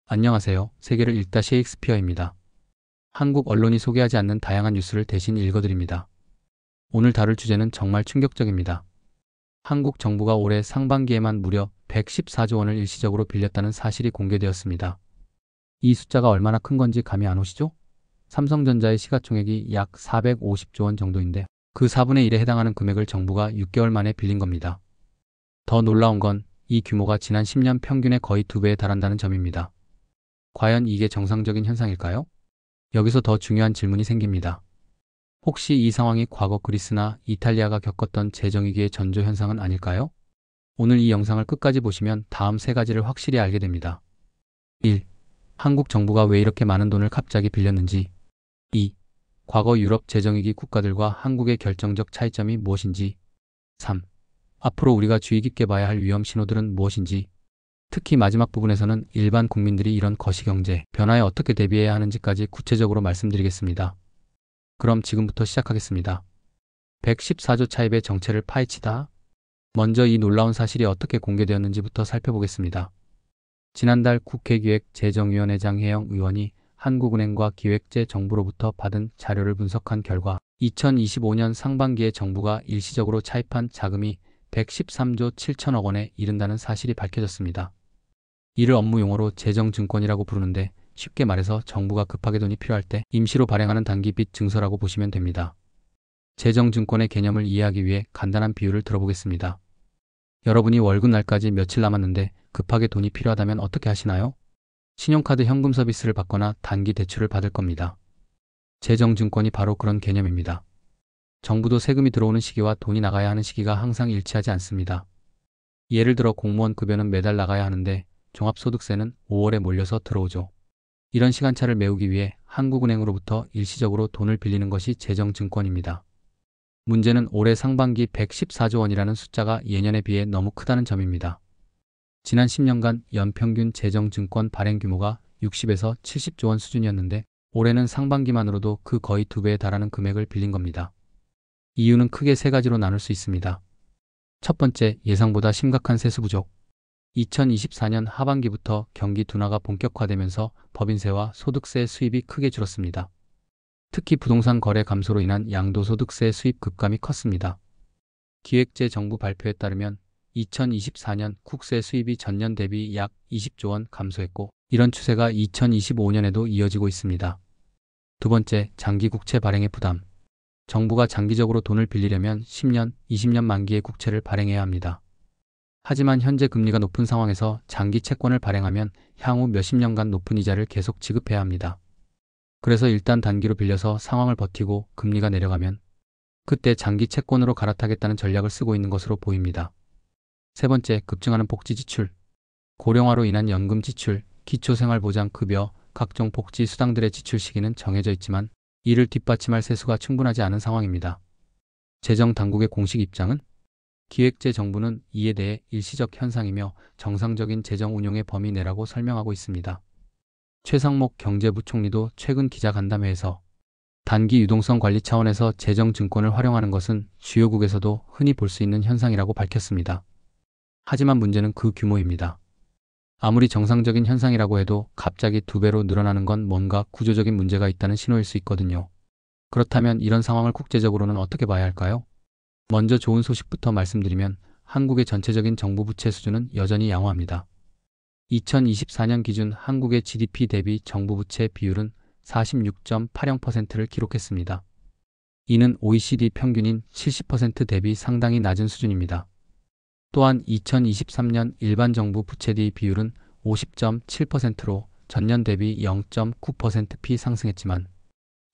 안녕하세요. 세계를 읽다 셰익스피어입니다. 한국 언론이 소개하지 않는 다양한 뉴스를 대신 읽어드립니다. 오늘 다룰 주제는 정말 충격적입니다. 한국 정부가 올해 상반기에만 무려 114조 원을 일시적으로 빌렸다는 사실이 공개되었습니다. 이 숫자가 얼마나 큰 건지 감이 안 오시죠? 삼성전자의 시가총액이 약 450조 원 정도인데 그 4분의 1에 해당하는 금액을 정부가 6개월 만에 빌린 겁니다. 더 놀라운 건 이 규모가 지난 10년 평균의 거의 2배에 달한다는 점입니다. 과연 이게 정상적인 현상일까요? 여기서 더 중요한 질문이 생깁니다. 혹시 이 상황이 과거 그리스나 이탈리아가 겪었던 재정위기의 전조 현상은 아닐까요? 오늘 이 영상을 끝까지 보시면 다음 세 가지를 확실히 알게 됩니다. 1. 한국 정부가 왜 이렇게 많은 돈을 갑자기 빌렸는지. 2. 과거 유럽 재정위기 국가들과 한국의 결정적 차이점이 무엇인지. 3. 앞으로 우리가 주의 깊게 봐야 할 위험 신호들은 무엇인지. 특히 마지막 부분에서는 일반 국민들이 이런 거시경제 변화에 어떻게 대비해야 하는지까지 구체적으로 말씀드리겠습니다. 그럼 지금부터 시작하겠습니다. 114조 차입의 정체를 파헤치다. 먼저 이 놀라운 사실이 어떻게 공개되었는지부터 살펴보겠습니다. 지난달 국회기획재정위원회장 혜영 의원이 한국은행과 기획재정부로부터 받은 자료를 분석한 결과 2025년 상반기에 정부가 일시적으로 차입한 자금이 113조 7천억 원에 이른다는 사실이 밝혀졌습니다. 이를 업무 용어로 재정증권이라고 부르는데 쉽게 말해서 정부가 급하게 돈이 필요할 때 임시로 발행하는 단기 빚 증서라고 보시면 됩니다. 재정증권의 개념을 이해하기 위해 간단한 비유를 들어보겠습니다. 여러분이 월급 날까지 며칠 남았는데 급하게 돈이 필요하다면 어떻게 하시나요? 신용카드 현금 서비스를 받거나 단기 대출을 받을 겁니다. 재정증권이 바로 그런 개념입니다. 정부도 세금이 들어오는 시기와 돈이 나가야 하는 시기가 항상 일치하지 않습니다. 예를 들어 공무원 급여는 매달 나가야 하는데 종합소득세는 5월에 몰려서 들어오죠. 이런 시간차를 메우기 위해 한국은행으로부터 일시적으로 돈을 빌리는 것이 재정증권입니다. 문제는 올해 상반기 114조 원이라는 숫자가 예년에 비해 너무 크다는 점입니다. 지난 10년간 연평균 재정증권 발행 규모가 60에서 70조 원 수준이었는데 올해는 상반기만으로도 그 거의 2배에 달하는 금액을 빌린 겁니다. 이유는 크게 세 가지로 나눌 수 있습니다. 첫 번째, 예상보다 심각한 세수 부족. 2024년 하반기부터 경기 둔화가 본격화되면서 법인세와 소득세 수입이 크게 줄었습니다. 특히 부동산 거래 감소로 인한 양도소득세 수입 급감이 컸습니다. 기획재정부 발표에 따르면 2024년 국세 수입이 전년 대비 약 20조 원 감소했고 이런 추세가 2025년에도 이어지고 있습니다. 두 번째, 장기 국채 발행의 부담. 정부가 장기적으로 돈을 빌리려면 10년, 20년 만기의 국채를 발행해야 합니다. 하지만 현재 금리가 높은 상황에서 장기 채권을 발행하면 향후 몇십 년간 높은 이자를 계속 지급해야 합니다. 그래서 일단 단기로 빌려서 상황을 버티고 금리가 내려가면 그때 장기 채권으로 갈아타겠다는 전략을 쓰고 있는 것으로 보입니다. 세 번째, 급증하는 복지 지출. 고령화로 인한 연금 지출, 기초생활보장급여, 각종 복지 수당들의 지출 시기는 정해져 있지만 이를 뒷받침할 세수가 충분하지 않은 상황입니다. 재정당국의 공식 입장은 기획재정부는 이에 대해 일시적 현상이며 정상적인 재정 운용의 범위 내라고 설명하고 있습니다. 최상목 경제부총리도 최근 기자간담회에서 단기 유동성 관리 차원에서 재정증권을 활용하는 것은 주요국에서도 흔히 볼 수 있는 현상이라고 밝혔습니다. 하지만 문제는 그 규모입니다. 아무리 정상적인 현상이라고 해도 갑자기 2배로 늘어나는 건 뭔가 구조적인 문제가 있다는 신호일 수 있거든요. 그렇다면 이런 상황을 국제적으로는 어떻게 봐야 할까요? 먼저 좋은 소식부터 말씀드리면 한국의 전체적인 정부 부채 수준은 여전히 양호합니다. 2024년 기준 한국의 GDP 대비 정부 부채 비율은 46.80%를 기록했습니다. 이는 OECD 평균인 70% 대비 상당히 낮은 수준입니다. 또한 2023년 일반 정부 부채 대비 비율은 50.7%로 전년 대비 0.9%p 상승했지만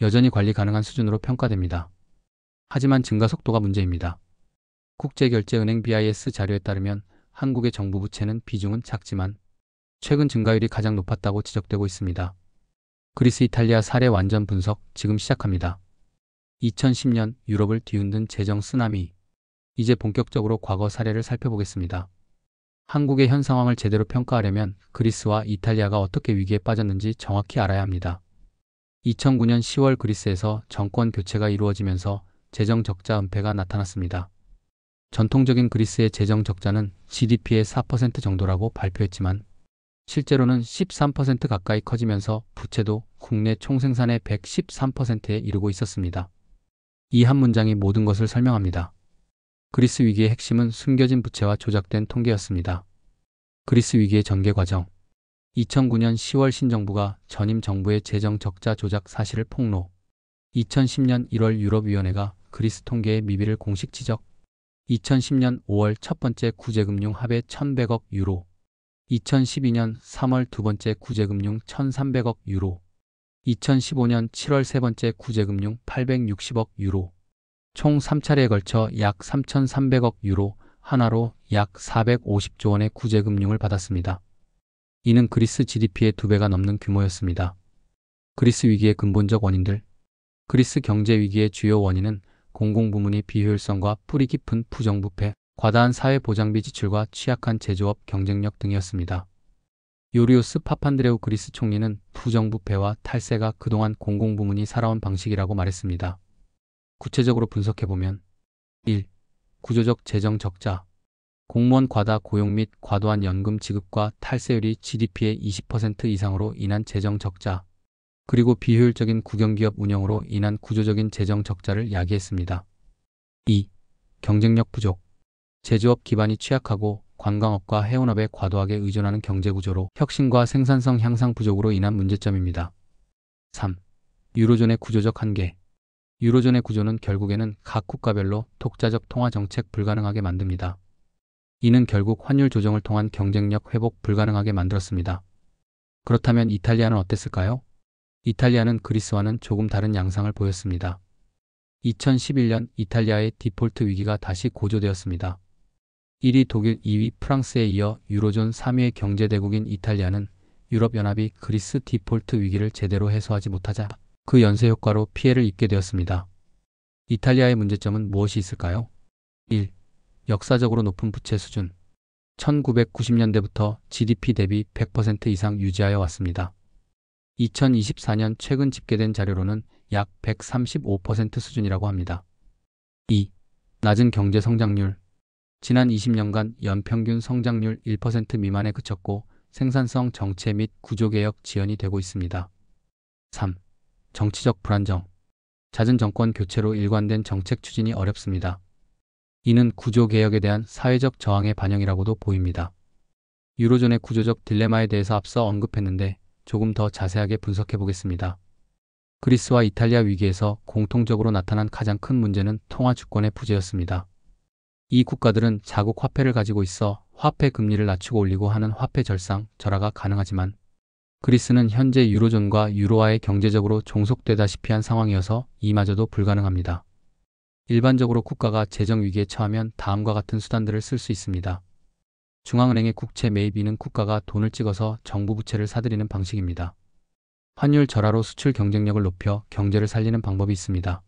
여전히 관리 가능한 수준으로 평가됩니다. 하지만 증가 속도가 문제입니다. 국제결제은행 BIS 자료에 따르면 한국의 정부 부채는 비중은 작지만 최근 증가율이 가장 높았다고 지적되고 있습니다. 그리스 이탈리아 사례 완전 분석 지금 시작합니다. 2010년 유럽을 뒤흔든 재정 쓰나미. 이제 본격적으로 과거 사례를 살펴보겠습니다. 한국의 현 상황을 제대로 평가하려면 그리스와 이탈리아가 어떻게 위기에 빠졌는지 정확히 알아야 합니다. 2009년 10월 그리스에서 정권 교체가 이루어지면서 재정 적자 은폐가 나타났습니다. 전통적인 그리스의 재정 적자는 GDP의 4% 정도라고 발표했지만 실제로는 13% 가까이 커지면서 부채도 국내 총생산의 113%에 이르고 있었습니다. 이 한 문장이 모든 것을 설명합니다. 그리스 위기의 핵심은 숨겨진 부채와 조작된 통계였습니다. 그리스 위기의 전개 과정. 2009년 10월 신정부가 전임 정부의 재정 적자 조작 사실을 폭로. 2010년 1월 유럽위원회가 그리스 통계의 미비를 공식 지적. 2010년 5월 첫 번째 구제금융 합의 1,100억 유로. 2012년 3월 두 번째 구제금융 1,300억 유로. 2015년 7월 세 번째 구제금융 860억 유로. 총 3차례에 걸쳐 약 3,300억 유로, 하나로 약 450조 원의 구제금융을 받았습니다. 이는 그리스 GDP의 2배가 넘는 규모였습니다. 그리스 위기의 근본적 원인들. 그리스 경제 위기의 주요 원인은 공공부문의 비효율성과 뿌리 깊은 부정부패, 과다한 사회보장비 지출과 취약한 제조업 경쟁력 등이었습니다. 요리오스 파판드레우 그리스 총리는 부정부패와 탈세가 그동안 공공부문이 살아온 방식이라고 말했습니다. 구체적으로 분석해보면 1. 구조적 재정 적자. 공무원 과다 고용 및 과도한 연금 지급과 탈세율이 GDP의 20% 이상으로 인한 재정 적자, 그리고 비효율적인 국영기업 운영으로 인한 구조적인 재정 적자를 야기했습니다. 2. 경쟁력 부족. 제조업 기반이 취약하고 관광업과 해운업에 과도하게 의존하는 경제구조로 혁신과 생산성 향상 부족으로 인한 문제점입니다. 3. 유로존의 구조적 한계. 유로존의 구조는 결국에는 각 국가별로 독자적 통화 정책 불가능하게 만듭니다. 이는 결국 환율 조정을 통한 경쟁력 회복 불가능하게 만들었습니다. 그렇다면 이탈리아는 어땠을까요? 이탈리아는 그리스와는 조금 다른 양상을 보였습니다. 2011년 이탈리아의 디폴트 위기가 다시 고조되었습니다. 1위 독일, 2위 프랑스에 이어 유로존 3위의 경제대국인 이탈리아는 유럽연합이 그리스 디폴트 위기를 제대로 해소하지 못하자 그 연쇄 효과로 피해를 입게 되었습니다. 이탈리아의 문제점은 무엇이 있을까요? 1. 역사적으로 높은 부채 수준. 1990년대부터 GDP 대비 100% 이상 유지하여 왔습니다. 2024년 최근 집계된 자료로는 약 135% 수준이라고 합니다. 2. 낮은 경제 성장률. 지난 20년간 연평균 성장률 1% 미만에 그쳤고 생산성 정체 및 구조개혁 지연이 되고 있습니다. 3. 정치적 불안정. 잦은 정권 교체로 일관된 정책 추진이 어렵습니다. 이는 구조개혁에 대한 사회적 저항의 반영이라고도 보입니다. 유로존의 구조적 딜레마에 대해서 앞서 언급했는데 조금 더 자세하게 분석해 보겠습니다. 그리스와 이탈리아 위기에서 공통적으로 나타난 가장 큰 문제는 통화 주권의 부재였습니다. 이 국가들은 자국 화폐를 가지고 있어 화폐 금리를 낮추고 올리고 하는 화폐 절상, 절하가 가능하지만 그리스는 현재 유로존과 유로화에 경제적으로 종속되다시피 한 상황이어서 이마저도 불가능합니다. 일반적으로 국가가 재정 위기에 처하면 다음과 같은 수단들을 쓸 수 있습니다. 중앙은행의 국채 매입이는 국가가 돈을 찍어서 정부 부채를 사들이는 방식입니다. 환율 절하로 수출 경쟁력을 높여 경제를 살리는 방법이 있습니다.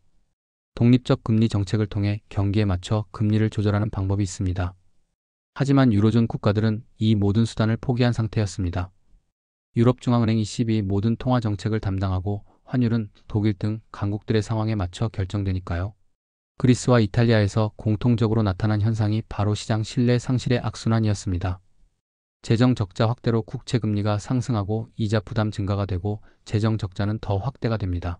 독립적 금리 정책을 통해 경기에 맞춰 금리를 조절하는 방법이 있습니다. 하지만 유로존 국가들은 이 모든 수단을 포기한 상태였습니다. 유럽중앙은행 ECB 모든 통화 정책을 담당하고 환율은 독일 등 강국들의 상황에 맞춰 결정되니까요. 그리스와 이탈리아에서 공통적으로 나타난 현상이 바로 시장 신뢰 상실의 악순환이었습니다. 재정 적자 확대로 국채 금리가 상승하고 이자 부담 증가가 되고 재정 적자는 더 확대가 됩니다.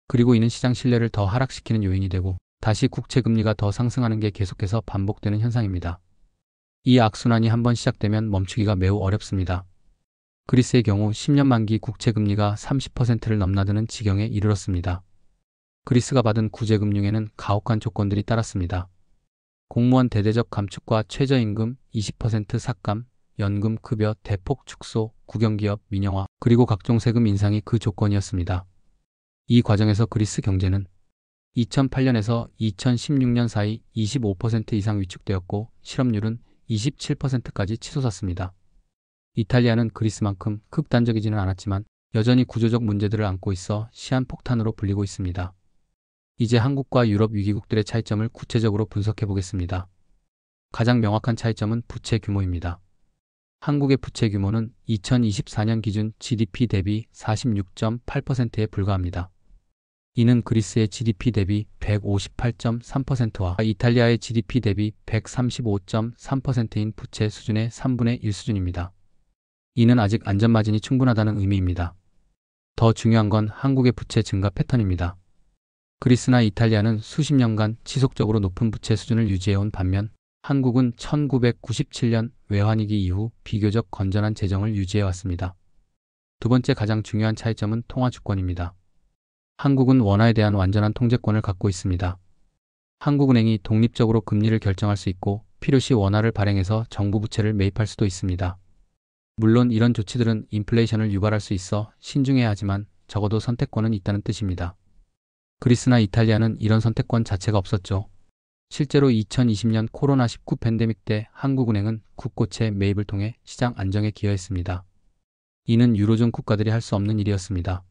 그리고 이는 시장 신뢰를 더 하락시키는 요인이 되고 다시 국채 금리가 더 상승하는 게 계속해서 반복되는 현상입니다. 이 악순환이 한번 시작되면 멈추기가 매우 어렵습니다. 그리스의 경우 10년 만기 국채 금리가 30%를 넘나드는 지경에 이르렀습니다. 그리스가 받은 구제금융에는 가혹한 조건들이 따랐습니다. 공무원 대대적 감축과 최저임금 20% 삭감, 연금 급여 대폭 축소, 국영기업 민영화, 그리고 각종 세금 인상이 그 조건이었습니다. 이 과정에서 그리스 경제는 2008년에서 2016년 사이 25% 이상 위축되었고 실업률은 27%까지 치솟았습니다. 이탈리아는 그리스만큼 극단적이지는 않았지만 여전히 구조적 문제들을 안고 있어 시한폭탄으로 불리고 있습니다. 이제 한국과 유럽 위기국들의 차이점을 구체적으로 분석해 보겠습니다. 가장 명확한 차이점은 부채 규모입니다. 한국의 부채 규모는 2024년 기준 GDP 대비 46.8%에 불과합니다. 이는 그리스의 GDP 대비 158.3%와 이탈리아의 GDP 대비 135.3%인 부채 수준의 3분의 1 수준입니다. 이는 아직 안전마진이 충분하다는 의미입니다. 더 중요한 건 한국의 부채 증가 패턴입니다. 그리스나 이탈리아는 수십 년간 지속적으로 높은 부채 수준을 유지해온 반면 한국은 1997년 외환위기 이후 비교적 건전한 재정을 유지해왔습니다. 두 번째 가장 중요한 차이점은 통화주권입니다. 한국은 원화에 대한 완전한 통제권을 갖고 있습니다. 한국은행이 독립적으로 금리를 결정할 수 있고 필요시 원화를 발행해서 정부 부채를 매입할 수도 있습니다. 물론 이런 조치들은 인플레이션을 유발할 수 있어 신중해야 하지만 적어도 선택권은 있다는 뜻입니다. 그리스나 이탈리아는 이런 선택권 자체가 없었죠. 실제로 2020년 코로나19 팬데믹 때 한국은행은 국고채 매입을 통해 시장 안정에 기여했습니다. 이는 유로존 국가들이 할 수 없는 일이었습니다.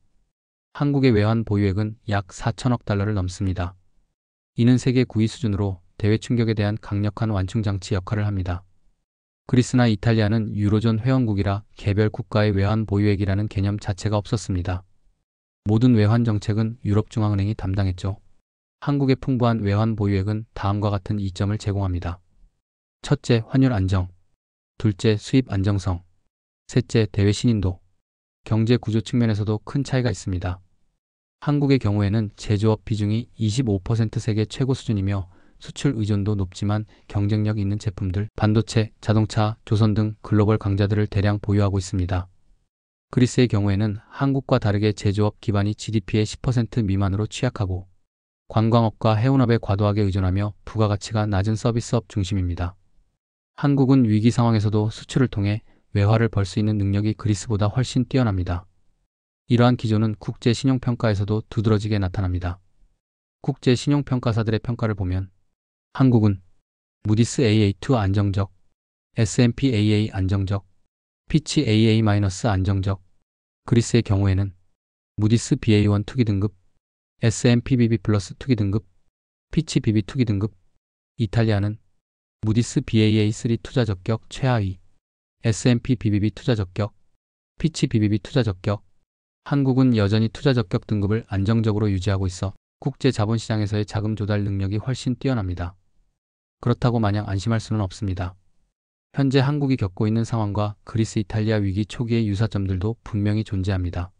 한국의 외환 보유액은 약 4천억 달러를 넘습니다. 이는 세계 9위 수준으로 대외 충격에 대한 강력한 완충 장치 역할을 합니다. 그리스나 이탈리아는 유로존 회원국이라 개별 국가의 외환 보유액이라는 개념 자체가 없었습니다. 모든 외환 정책은 유럽중앙은행이 담당했죠. 한국의 풍부한 외환 보유액은 다음과 같은 이점을 제공합니다. 첫째, 환율 안정. 둘째, 수입 안정성. 셋째, 대외 신인도. 경제 구조 측면에서도 큰 차이가 있습니다. 한국의 경우에는 제조업 비중이 25% 세계 최고 수준이며 수출 의존도 높지만 경쟁력 있는 제품들, 반도체, 자동차, 조선 등 글로벌 강자들을 대량 보유하고 있습니다. 그리스의 경우에는 한국과 다르게 제조업 기반이 GDP의 10% 미만으로 취약하고 관광업과 해운업에 과도하게 의존하며 부가가치가 낮은 서비스업 중심입니다. 한국은 위기 상황에서도 수출을 통해 외화를 벌 수 있는 능력이 그리스보다 훨씬 뛰어납니다. 이러한 기조는 국제 신용평가에서도 두드러지게 나타납니다. 국제 신용평가사들의 평가를 보면 한국은 무디스 AA2 안정적, S&P AA 안정적, 피치 AA- 안정적, 그리스의 경우에는 무디스 BA1 투기 등급, S&P BB 플러스 투기 등급, 피치 BB 투기 등급, 이탈리아는 무디스 BAA3 투자 적격 최하위, S&P BBB 투자 적격, 피치 BBB 투자 적격, 한국은 여전히 투자 적격 등급을 안정적으로 유지하고 있어 국제 자본시장에서의 자금 조달 능력이 훨씬 뛰어납니다. 그렇다고 마냥 안심할 수는 없습니다. 현재 한국이 겪고 있는 상황과 그리스 이탈리아 위기 초기의 유사점들도 분명히 존재합니다.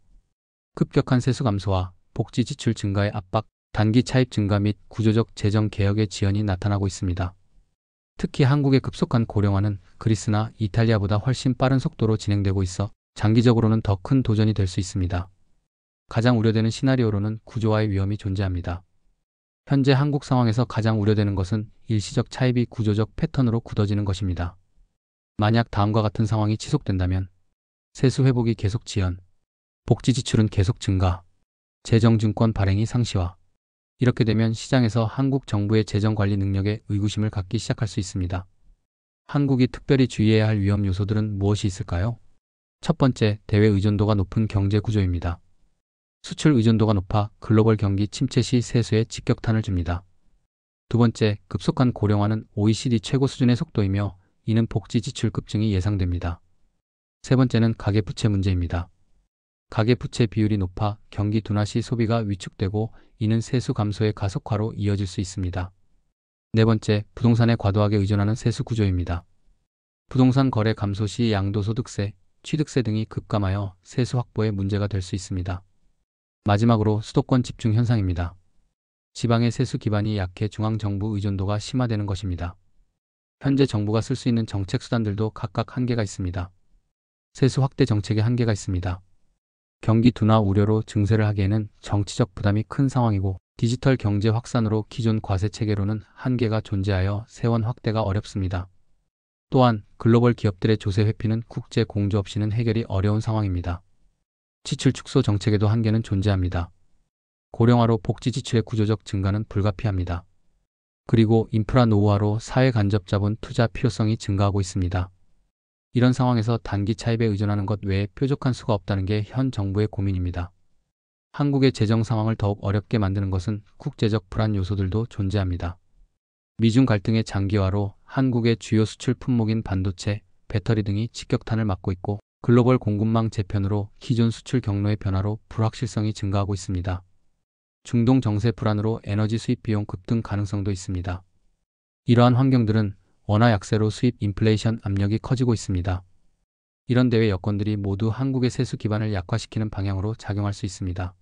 급격한 세수 감소와 복지 지출 증가의 압박, 단기 차입 증가 및 구조적 재정 개혁의 지연이 나타나고 있습니다. 특히 한국의 급속한 고령화는 그리스나 이탈리아보다 훨씬 빠른 속도로 진행되고 있어 장기적으로는 더 큰 도전이 될 수 있습니다. 가장 우려되는 시나리오로는 구조화의 위험이 존재합니다. 현재 한국 상황에서 가장 우려되는 것은 일시적 차입이 구조적 패턴으로 굳어지는 것입니다. 만약 다음과 같은 상황이 지속된다면 세수 회복이 계속 지연, 복지 지출은 계속 증가, 재정증권 발행이 상시화. 이렇게 되면 시장에서 한국 정부의 재정관리 능력에 의구심을 갖기 시작할 수 있습니다. 한국이 특별히 주의해야 할 위험 요소들은 무엇이 있을까요? 첫 번째, 대외 의존도가 높은 경제 구조입니다. 수출 의존도가 높아 글로벌 경기 침체 시 세수에 직격탄을 줍니다. 두 번째, 급속한 고령화는 OECD 최고 수준의 속도이며 이는 복지 지출 급증이 예상됩니다. 세 번째는 가계부채 문제입니다. 가계부채 비율이 높아 경기 둔화 시 소비가 위축되고 이는 세수 감소의 가속화로 이어질 수 있습니다. 네 번째, 부동산에 과도하게 의존하는 세수 구조입니다. 부동산 거래 감소 시 양도소득세, 취득세 등이 급감하여 세수 확보에 문제가 될 수 있습니다. 마지막으로 수도권 집중 현상입니다. 지방의 세수 기반이 약해 중앙정부 의존도가 심화되는 것입니다. 현재 정부가 쓸 수 있는 정책 수단들도 각각 한계가 있습니다. 세수 확대 정책에 한계가 있습니다. 경기 둔화 우려로 증세를 하기에는 정치적 부담이 큰 상황이고 디지털 경제 확산으로 기존 과세 체계로는 한계가 존재하여 세원 확대가 어렵습니다. 또한 글로벌 기업들의 조세 회피는 국제 공조 없이는 해결이 어려운 상황입니다. 지출 축소 정책에도 한계는 존재합니다. 고령화로 복지 지출의 구조적 증가는 불가피합니다. 그리고 인프라 노후화로 사회 간접 자본 투자 필요성이 증가하고 있습니다. 이런 상황에서 단기 차입에 의존하는 것 외에 뾰족한 수가 없다는 게 현 정부의 고민입니다. 한국의 재정 상황을 더욱 어렵게 만드는 것은 국제적 불안 요소들도 존재합니다. 미중 갈등의 장기화로 한국의 주요 수출 품목인 반도체, 배터리 등이 직격탄을 맞고 있고 글로벌 공급망 재편으로 기존 수출 경로의 변화로 불확실성이 증가하고 있습니다. 중동 정세 불안으로 에너지 수입 비용 급등 가능성도 있습니다. 이러한 환경들은 원화 약세로 수입 인플레이션 압력이 커지고 있습니다. 이런 대외 여건들이 모두 한국의 세수 기반을 약화시키는 방향으로 작용할 수 있습니다.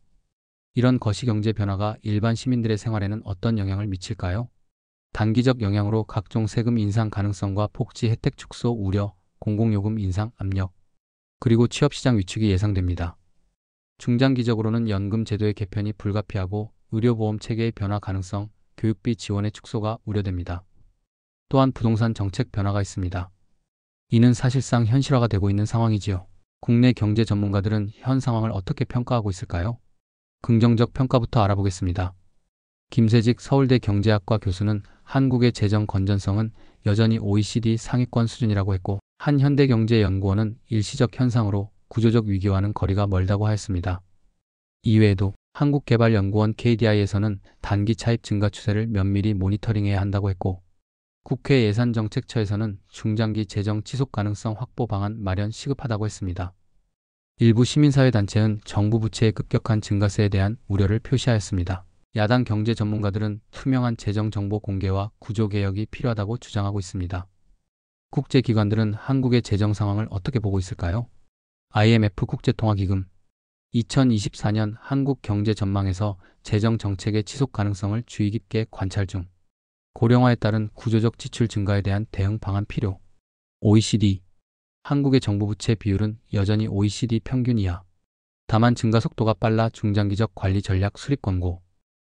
이런 거시경제 변화가 일반 시민들의 생활에는 어떤 영향을 미칠까요? 단기적 영향으로 각종 세금 인상 가능성과 복지 혜택 축소 우려, 공공요금 인상 압력, 그리고 취업시장 위축이 예상됩니다. 중장기적으로는 연금 제도의 개편이 불가피하고 의료보험 체계의 변화 가능성, 교육비 지원의 축소가 우려됩니다. 또한 부동산 정책 변화가 있습니다. 이는 사실상 현실화가 되고 있는 상황이지요. 국내 경제 전문가들은 현 상황을 어떻게 평가하고 있을까요? 긍정적 평가부터 알아보겠습니다. 김세직 서울대 경제학과 교수는 한국의 재정 건전성은 여전히 OECD 상위권 수준이라고 했고, 한현대경제연구원은 일시적 현상으로 구조적 위기와는 거리가 멀다고 하였습니다. 이외에도 한국개발연구원 KDI에서는 단기 차입 증가 추세를 면밀히 모니터링해야 한다고 했고, 국회 예산정책처에서는 중장기 재정 지속 가능성 확보 방안 마련 시급하다고 했습니다. 일부 시민사회단체는 정부 부채의 급격한 증가세에 대한 우려를 표시하였습니다. 야당 경제 전문가들은 투명한 재정 정보 공개와 구조개혁이 필요하다고 주장하고 있습니다. 국제기관들은 한국의 재정 상황을 어떻게 보고 있을까요? IMF 국제통화기금 2024년 한국 경제 전망에서 재정 정책의 지속 가능성을 주의 깊게 관찰 중, 고령화에 따른 구조적 지출 증가에 대한 대응 방안 필요. OECD 한국의 정부 부채 비율은 여전히 OECD 평균 이하. 다만 증가 속도가 빨라 중장기적 관리 전략 수립 권고.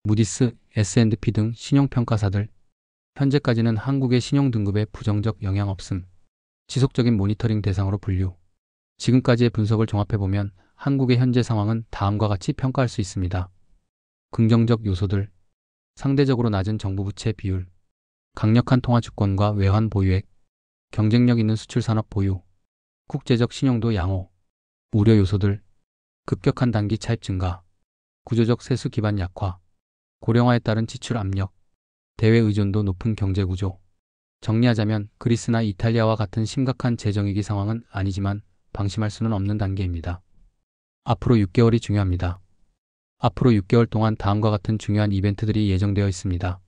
무디스, S&P 등 신용평가사들. 현재까지는 한국의 신용등급에 부정적 영향 없음. 지속적인 모니터링 대상으로 분류. 지금까지의 분석을 종합해보면 한국의 현재 상황은 다음과 같이 평가할 수 있습니다. 긍정적 요소들. 상대적으로 낮은 정부 부채 비율. 강력한 통화 주권과 외환 보유액. 경쟁력 있는 수출 산업 보유. 국제적 신용도 양호. 우려 요소들. 급격한 단기 차입 증가. 구조적 세수 기반 약화. 고령화에 따른 지출 압력. 대외 의존도 높은 경제 구조. 정리하자면 그리스나 이탈리아와 같은 심각한 재정위기 상황은 아니지만 방심할 수는 없는 단계입니다. 앞으로 6개월이 중요합니다. 앞으로 6개월 동안 다음과 같은 중요한 이벤트들이 예정되어 있습니다.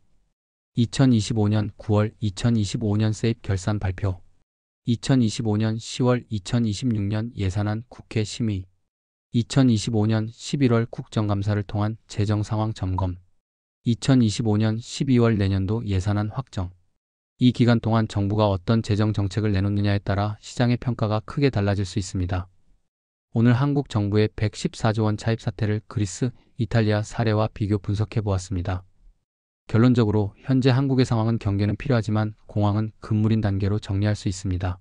2025년 9월 2025년 세입 결산 발표. 2025년 10월 2026년 예산안 국회 심의. 2025년 11월 국정감사를 통한 재정 상황 점검. 2025년 12월 내년도 예산안 확정. 이 기간 동안 정부가 어떤 재정 정책을 내놓느냐에 따라 시장의 평가가 크게 달라질 수 있습니다. 오늘 한국 정부의 114조 원 차입 사태를 그리스, 이탈리아 사례와 비교 분석해 보았습니다. 결론적으로 현재 한국의 상황은 경계는 필요하지만 공황은 금물인 단계로 정리할 수 있습니다.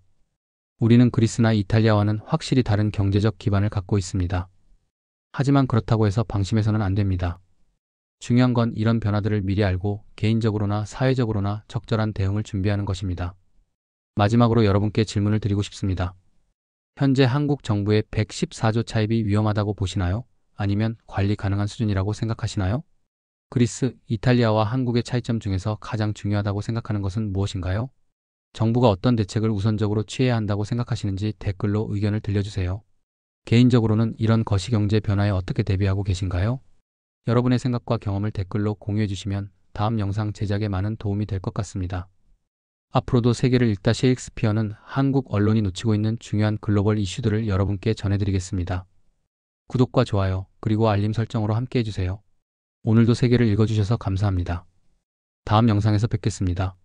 우리는 그리스나 이탈리아와는 확실히 다른 경제적 기반을 갖고 있습니다. 하지만 그렇다고 해서 방심해서는 안 됩니다. 중요한 건 이런 변화들을 미리 알고 개인적으로나 사회적으로나 적절한 대응을 준비하는 것입니다. 마지막으로 여러분께 질문을 드리고 싶습니다. 현재 한국 정부의 114조 차입이 위험하다고 보시나요? 아니면 관리 가능한 수준이라고 생각하시나요? 그리스, 이탈리아와 한국의 차이점 중에서 가장 중요하다고 생각하는 것은 무엇인가요? 정부가 어떤 대책을 우선적으로 취해야 한다고 생각하시는지 댓글로 의견을 들려주세요. 개인적으로는 이런 거시경제 변화에 어떻게 대비하고 계신가요? 여러분의 생각과 경험을 댓글로 공유해 주시면 다음 영상 제작에 많은 도움이 될 것 같습니다. 앞으로도 세계를 읽다 셰익스피어는 한국 언론이 놓치고 있는 중요한 글로벌 이슈들을 여러분께 전해드리겠습니다. 구독과 좋아요, 그리고 알림 설정으로 함께 해주세요. 오늘도 세계를 읽어주셔서 감사합니다. 다음 영상에서 뵙겠습니다.